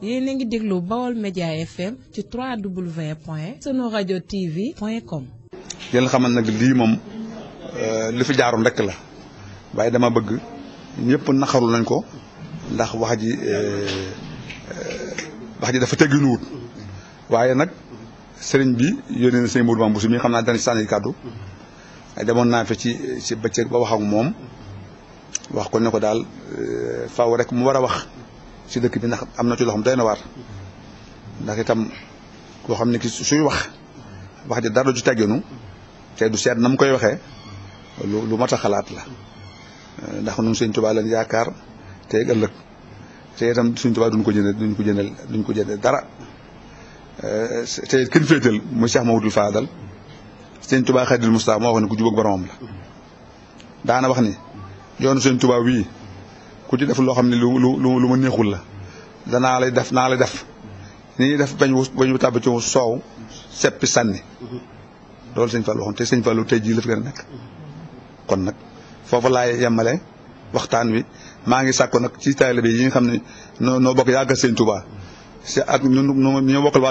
yéen a ngi déglu Baol Média FM ci www.sunuradioTV.com. yéen xamal nag lii moom li fi jaaroon rek la waaye dama bëgg ñëpp naxaru nañ ko ndax wax ji dafa tegginuwut waaye nag sëriñ bi yónnee na sëñ Modou Mame Bousso mi xam naa dana ci sànni kàddu demoon naa fi ci bëccëg ba wax ak moom wax ko ne ko daal faaw rek mu war a wax ci dëkk bi ndax am na ci loo xam doy na waar ndax itam koo xam ne ki suy wax ji dara du tegginu te du seet na mu koy waxee lu mat a xalaat la ndax ñun Sëñ Tuubaa lañ yaakaar te ëllëg te itam Sëñ Tuubaa duñ ko jëndee dara te kenn féetal muy Cheikh Mamadou Fadal Sëñ Tuubaa Xaadimul Mustafaa moo wax ne ku jubóog boromam la daana wax ni yoonu Sëñ Tuubaa wii ku ci def loo xam ne lu ma neexul la naa lay def ni ñuy def bañ wu tàbb ci soow seppi sànni loolu Sëñ Fallu waxoon te Sëñ Fallu tey jii la fi gën a nekk kon nag foofu laay yemale waxtaan wi maa ngi sàkko nag ci taalibe yi nga xam ne noo bokk yàggal Sëñ Tuubaa ak ñoo bokkal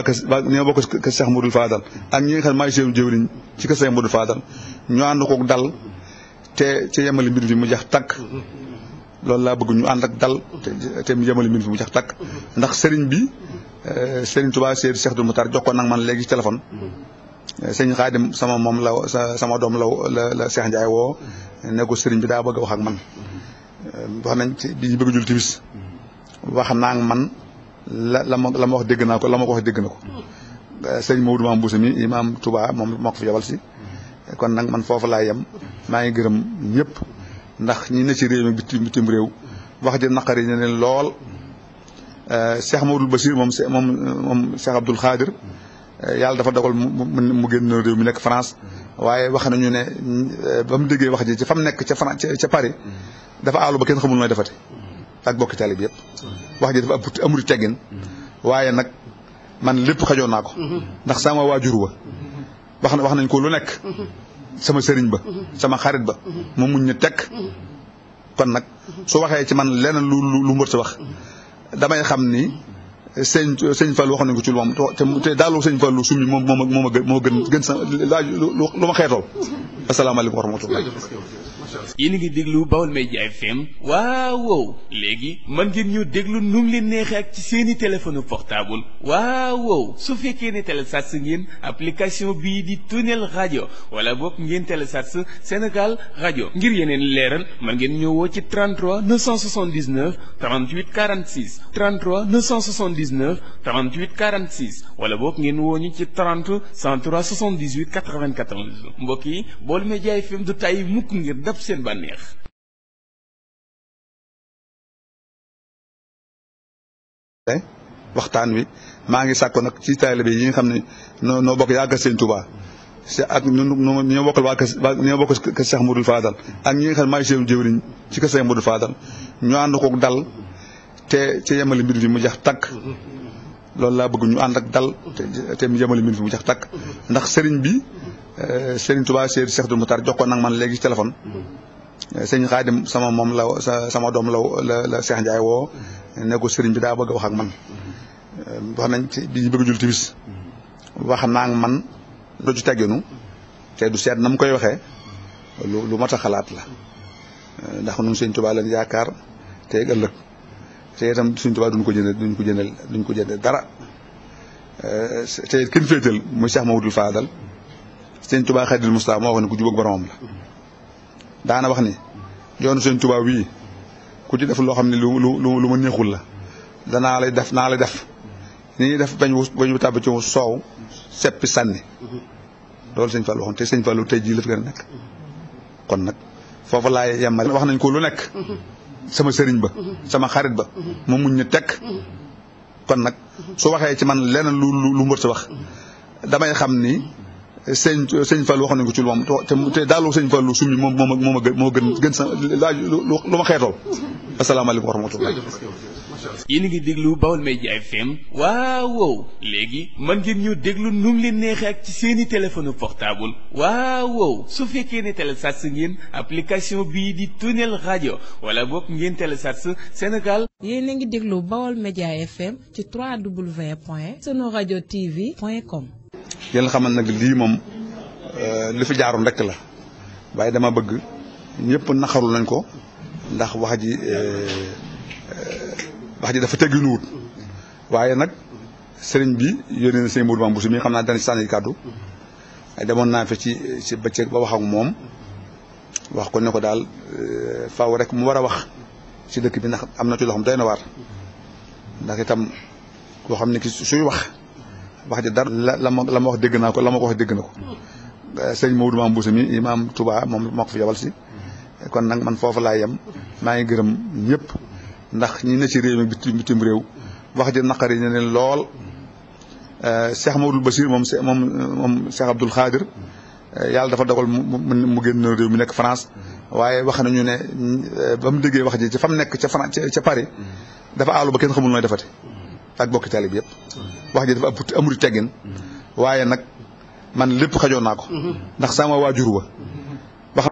ñoo bokk kër Cheikh Modou Fadal ak ñi nga xam ne maay seen jëwriñ ci kër Cheikh Modou Fadal ñu ànd ko dal te yemale mbir bi mu jax takk loolu laa bëgg ñu ànd ak dal te mu yemale mbir bi mu jax takk ndax sëriñ bi Sëriñ Tuubaa Seydi Cheikh Abdou Moukhtar jox ko nag man léegi téléphone sëñ Xaadim sama doom la Cheikh Ndiaye woo ne ko sëriñ bi daa bëgg a wax ak man wax nañ ci bi ñu bëgg jul timis wax naa ak man la ma wax dégg naa ko la ma ko wax dégg na ko sëñ Modou Mame Bousso mi imam Touba moom moo ko fi yabal si kon nag man foofu laa yem maa ngi gërëm ñëpp ndax ñi ne ci réew mi bitim réew wax ji naqari ne leen lool Cheikh Mamadou Bachir moom Cheikh Abdoul Khadir yàlla dafa dogal mu génn réew mi nekk France waaye wax nañu ne ba mu déggee wax ji ci fa mu nekk ca Paris dafa aalu ba kenn xamul nooy defati ak bokki tali bi yëpp wax ji dafa amul teggin waaye nag man lépp xajoon naa ko ndax sama waajur wa wax nañ ko lu nekk sama sëriñ ba sama xarit ba mu muñ ñu tekk kon nag su waxee ci man leneen lu mbër sa wax damay xam ni sëñ Fall waxoon nañ ko ci lu moom te daalu sëñ Fall lu summi moo gën sa laaj lu ma xeetool asalaamaaleykum wa rahmatullah. yéen a ngi déglu Baol Média FM waaw léegi mën ngeen ñu déglu nu mu leen neexee ak ci seeni téléphone portable waaw su fekkee ne télécharge ngeen application bii di Tunnel Radio wala boog ngeen télécharge Sénégal Radio ngir yeneen leeral mën ngeen ñëw woo ci 33 979 38 46 33 979 38 46 wala boog ngeen woo ñu ci 30 103 78 94 mbokk yi Baol Média FM du tàyyi mukk ngir dab seen bànneex. waxtaan wi maa ngi sàkko nag ci taalibe yi nga xam ne noo bokk yàggal Sëñ Tuubaa ak ñoo bokkal ñoo bokk kër Cheikh Modou Fadal ak ñi nga xam ne maay seen jëwriñ ci kër Cheikh Modou Fadal ñu ànd ko dal te yemale mbir bi mu jax takk loolu laa bëgg ñu ànd ak dal te mu yemale mbir bi mu jax takk ndax sëriñ bi Sëriñ Tuubaa Seydi Cheikh Abdou Moukhtar jox ko nag man léegi téléphone sëñ Xaadim sama doom la Cheikh Ndiaye woo ne ko sëriñ bi daa bëgg a wax ak man wax nañ ci bi ñu bëgg jul timis wax naa ak man du ci tegginu te du seet na mu koy waxee lu mat a xalaat la ndax ñun Sëñ Tuubaa lañ yaakaar te ëllëg te itam Sëñ Tuubaa duñ ko jëndee dara te kenn féetal muy Cheikh Mamadou Fadal Sëñ Tuubaa Xaadimul Mustafaa moo wax ne ku jubóog boromam la daana wax ni yoonu Sëñ Tuubaa wii ku ci def loo xam ne lu ma neexul la naa lay def ni ñuy def bañ wu tàbb ci soow seppi sànni loolu Sëñ Fallu waxoon te Sëñ Fallu tey jii la fi gën a nekk kon nag foofu laay yemale wax nañ ko lu nekk sama sëriñ ba sama xarit ba mu muñ ñu tekk kon nag su waxee ci man leneen lu mbër sa wax damay xam ni sëñ Fall waxoon nañ ko ci lu moom te daaloo sëñ Fall lu summi moo gën sa laaj lu ma xeetool. asalaamaaleykum wa rahmatulah. yéen a ngi déglu Baol Média FM waaw léegi mën ngeen ñu déglu nu mu leen neexee ak ci seeni téléphone portable waaw su fekkee ne télécharge ngeen application bii di Tunnel Radio wala boog ngeen télécharge Sénégal. yéen a ngi déglu Baol Média FM ci www.sunuradiotv.com. yéen xamal nag lii moom li fi jaaroon rek la waaye dama bëgg ñëpp naxaru nañ ko ndax wax ji dafa tegginuwut waaye nag sëriñ bi yónnee na sëñ Modou Mame Bousso mi xam naa dana ci sànni kàddu demoon naa fi ci bëccëg ba wax ak moom wax ko ne ko daal faaw rek mu war a wax ci dëkk bi ndax am na ci loo xam doy na waar ndax itam koo xam ne ki suy wax ji dara la ma wax dégg naa ko la ma ko wax dégg na ko sëñ Modou Mame Bousso mi imam Touba moom moo ko fi yabal si kon nag man foofu laa yem maa ngi gërëm ñëpp ndax ñi ne ci réew mi bitim réew wax ji naqari ne leen lool Cheikh Mamadou Bachir moom Cheikh Abdoul Khadir yàlla dafa dogal mu génn réew mi nekk France waaye wax nañu ne ba mu déggee wax ji ca fa mu nekk ca Paris dafa aalu ba kenn xamul nooy defati ak bokki tali bi yëpp wax ji dafa amul teggin waaye nag man lépp xajoon naa ko ndax sama waajur wa